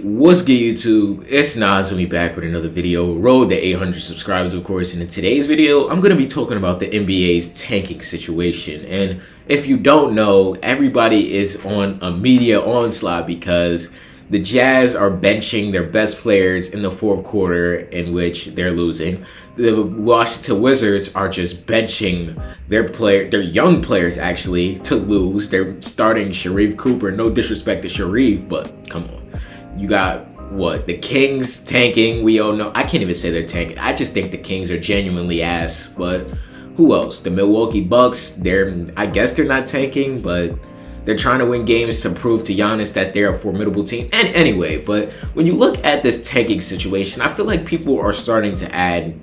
What's good, YouTube? It's Nas and we back with another video. Road to 800 subscribers, of course. And in today's video, I'm going to be talking about the NBA's tanking situation. And if you don't know, everybody is on a media onslaught because the Jazz are benching their best players in the fourth quarter, in which they're losing. The Washington Wizards are just benching their young players actually to lose. They're starting Sharif Cooper. No disrespect to Sharif, but come on. You got what? The Kings tanking. We all know. I can't even say they're tanking. I just think the Kings are genuinely ass. But who else? The Milwaukee Bucks. I guess they're not tanking, but they're trying to win games to prove to Giannis that they're a formidable team. And anyway, but when you look at this tanking situation, I feel like people are starting to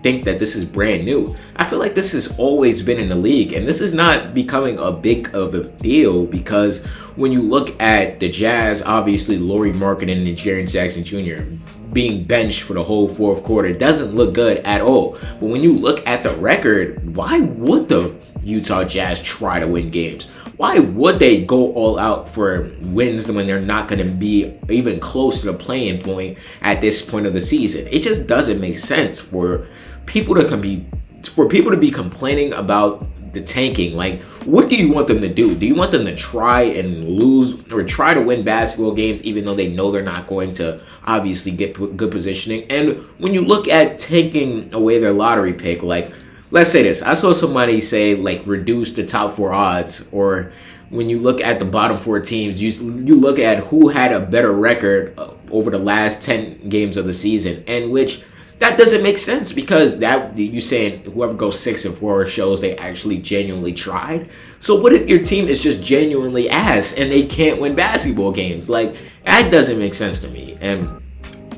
think that this is brand new. I feel like this has always been in the league, and this is not becoming a big of a deal because when you look at the Jazz, obviously Lauri Markkanen and Jaren Jackson Jr. being benched for the whole fourth quarter doesn't look good at all. But when you look at the record, why would the Utah Jazz try to win games? Why would they go all out for wins when they're not going to be even close to the playing point at this point of the season? It just doesn't make sense for people to be complaining about the tanking. Like, what do you want them to do? Do you want them to try and lose or try to win basketball games even though they know they're not going to obviously get good positioning? And when you look at taking away their lottery pick, like, let's say this. I saw somebody say, like, reduce the top four odds, or when you look at the bottom four teams, you look at who had a better record over the last 10 games of the season, and which that doesn't make sense because that you saying whoever goes 6-4 shows they actually genuinely tried. So what if your team is just genuinely ass and they can't win basketball games? Like, that doesn't make sense to me. And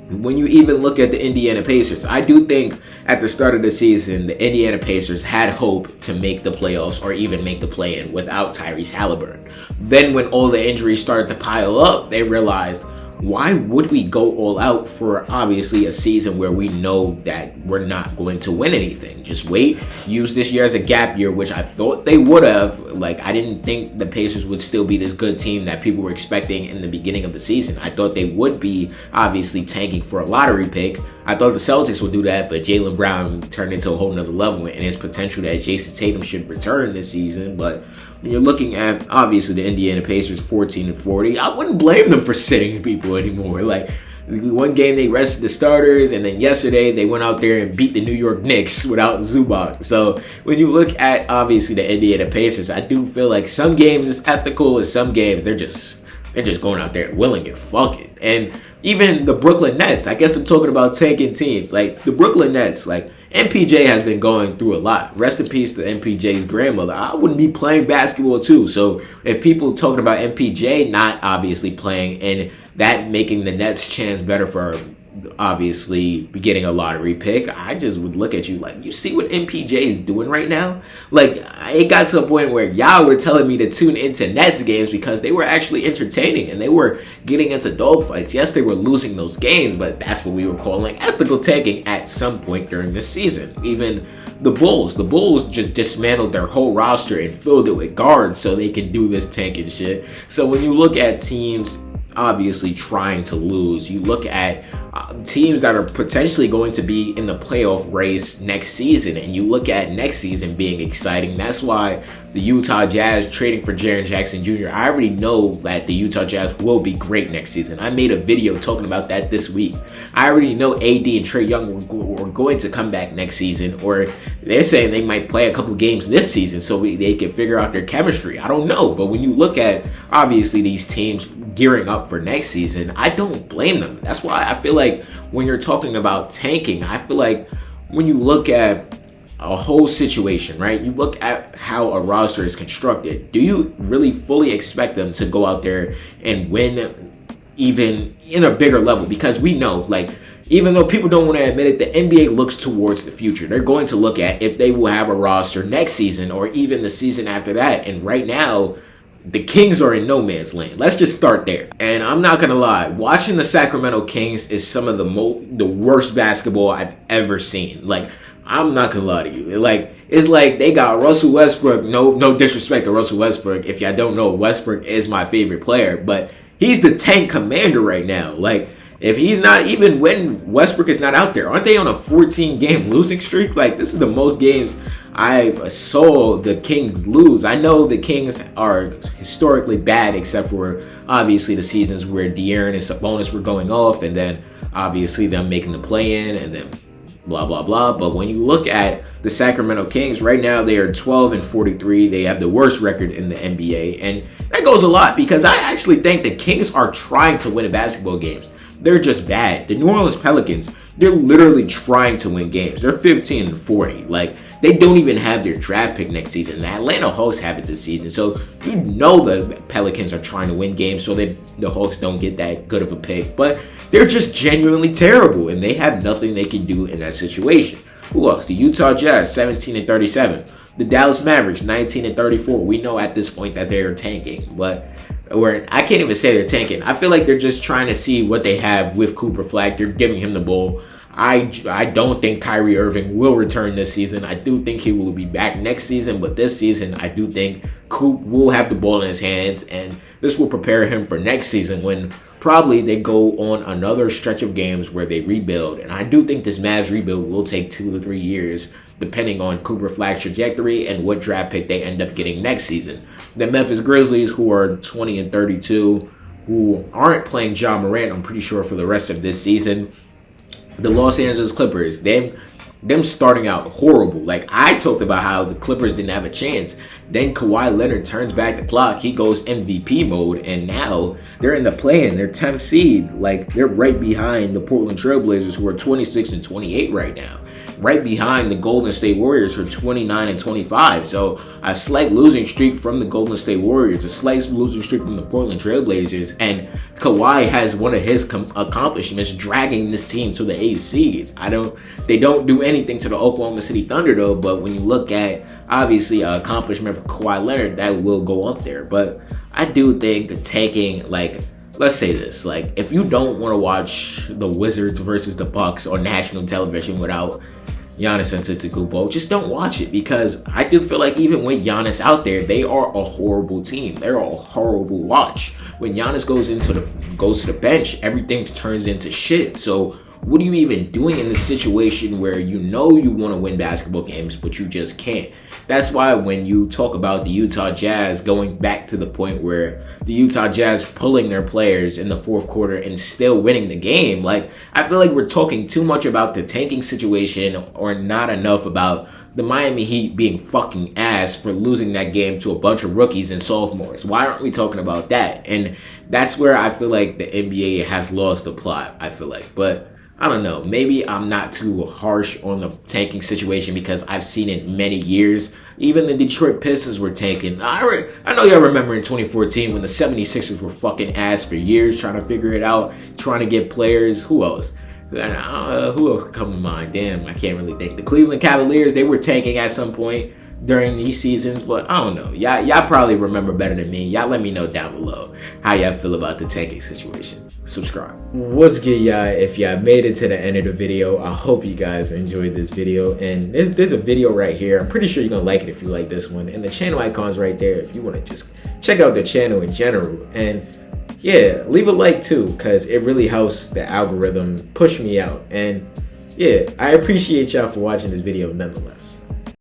when you even look at the Indiana Pacers, I do think at the start of the season, the Indiana Pacers had hope to make the playoffs or even make the play-in without Tyrese Halliburton. Then when all the injuries started to pile up, they realized, why would we go all out for obviously a season where we know that we're not going to win anything? Just wait, use this year as a gap year, which I thought they would have. Like, I didn't think the Pacers would still be this good team that people were expecting in the beginning of the season. I thought they would be obviously tanking for a lottery pick. I thought the Celtics would do that, but Jaylen Brown turned into a whole nother level, and his potential that Jason Tatum should return this season. But when you're looking at obviously the Indiana Pacers 14-40, I wouldn't blame them for sitting people anymore. Like, one game they rested the starters, and then yesterday they went out there and beat the New York Knicks without Zubac. So when you look at obviously the Indiana Pacers, I do feel like some games it's ethical, and some games they're just going out there and willing it. Fuck it. And even the Brooklyn Nets, I guess I'm talking about tanking teams. Like, the Brooklyn Nets, like, MPJ has been going through a lot. Rest in peace to MPJ's grandmother. I wouldn't be playing basketball too. So if people talking about MPJ not obviously playing and that making the Nets' chance better for obviously getting a lottery pick, I just would look at you like, you see what MPJ is doing right now? Like, it got to a point where y'all were telling me to tune into Nets games because they were actually entertaining and they were getting into dogfights. Yes, they were losing those games, but that's what we were calling ethical tanking at some point during this season. Even the Bulls just dismantled their whole roster and filled it with guards so they can do this tanking shit. So when you look at teams obviously trying to lose, you look at teams that are potentially going to be in the playoff race next season, and you look at next season being exciting. That's why the Utah Jazz trading for Jaren Jackson Jr. I already know that the Utah Jazz will be great next season. I made a video talking about that this week. I already know AD and Trae Young were going to come back next season, or they're saying they might play a couple games this season so they can figure out their chemistry. I don't know, but when you look at obviously these teams gearing up for next season, I don't blame them. That's why I feel like when you're talking about tanking, I feel like when you look at a whole situation, right? You look at how a roster is constructed. Do you really fully expect them to go out there and win even in a bigger level? Because we know, like, even though people don't want to admit it, the NBA looks towards the future. They're going to look at if they will have a roster next season or even the season after that. And right now, the Kings are in no man's land. Let's just start there. And I'm not going to lie, watching the Sacramento Kings is some of the worst basketball I've ever seen. Like, I'm not going to lie to you. Like, it's like they got Russell Westbrook. No disrespect to Russell Westbrook. If y'all don't know, Westbrook is my favorite player. But He's the tank commander right now. Like, if he's not, even when Westbrook is not out there, aren't they on a 14-game losing streak? Like, this is the most games I saw the Kings lose. I know the Kings are historically bad, except for obviously the seasons where De'Aaron and Sabonis were going off, and then obviously them making the play-in, and then blah, blah, blah. But when you look at the Sacramento Kings, right now they are 12-43. They have the worst record in the NBA. And that goes a lot because I actually think the Kings are trying to win basketball games. They're just bad. The New Orleans Pelicans, they're literally trying to win games. They're 15-40. Like, they don't even have their draft pick next season. The Atlanta Hawks have it this season. So you know the Pelicans are trying to win games so that the Hawks don't get that good of a pick. But they're just genuinely terrible, and they have nothing they can do in that situation. Who else? The Utah Jazz, 17-37. The Dallas Mavericks, 19-34. We know at this point that they are tanking, but I can't even say they're tanking. I feel like they're just trying to see what they have with Cooper Flag. They're giving him the ball. I don't think Kyrie Irving will return this season. I do think he will be back next season, but this season I do think Coop will have the ball in his hands, and this will prepare him for next season when probably they go on another stretch of games where they rebuild. And I do think this Mavs rebuild will take 2 to 3 years, depending on Cooper Flag's trajectory and what draft pick they end up getting next season. The Memphis Grizzlies, who are 20-32, who aren't playing Ja Morant, I'm pretty sure, for the rest of this season. The Los Angeles Clippers, them starting out horrible. Like, I talked about how the Clippers didn't have a chance. Then Kawhi Leonard turns back the clock. He goes MVP mode, and now they're in the play-in. They're 10th seed. Like, they're right behind the Portland Trailblazers, who are 26-28 right now. Right behind the Golden State Warriors, who are 29-25. So a slight losing streak from the Golden State Warriors, a slight losing streak from the Portland Trailblazers, and Kawhi has one of his accomplishments, dragging this team to the 8th seed. They don't do anything to the Oklahoma City Thunder though, but when you look at obviously an accomplishment for Kawhi Leonard, that will go up there. But I do think taking, like, let's say this, like, if you don't want to watch the Wizards versus the Bucks on national television without Giannis Antetokounmpo, just don't watch it, because I do feel like even with Giannis out there, they are a horrible team. They're a horrible watch. When Giannis goes to the bench, everything turns into shit. So what are you even doing in this situation where you know you want to win basketball games, but you just can't? That's why when you talk about the Utah Jazz going back to the point where the Utah Jazz pulling their players in the fourth quarter and still winning the game, like, I feel like we're talking too much about the tanking situation or not enough about the Miami Heat being fucking ass for losing that game to a bunch of rookies and sophomores. Why aren't we talking about that? And that's where I feel like the NBA has lost the plot, I feel like. But I don't know. Maybe I'm not too harsh on the tanking situation because I've seen it many years. Even the Detroit Pistons were tanking. I know y'all remember in 2014 when the 76ers were fucking ass for years trying to figure it out, trying to get players. Who else? Who else could come to mind? Damn, I can't really think. The Cleveland Cavaliers, they were tanking at some point during these seasons, but I don't know. Y'all probably remember better than me. Y'all let me know down below how y'all feel about the tanking situation. Subscribe. What's good, y'all? If y'all made it to the end of the video, I hope you guys enjoyed this video. And there's a video right here. I'm pretty sure you're gonna like it if you like this one. And the channel icon's right there if you want to just check out the channel in general. And yeah, leave a like too, because it really helps the algorithm push me out. And yeah, I appreciate y'all for watching this video nonetheless.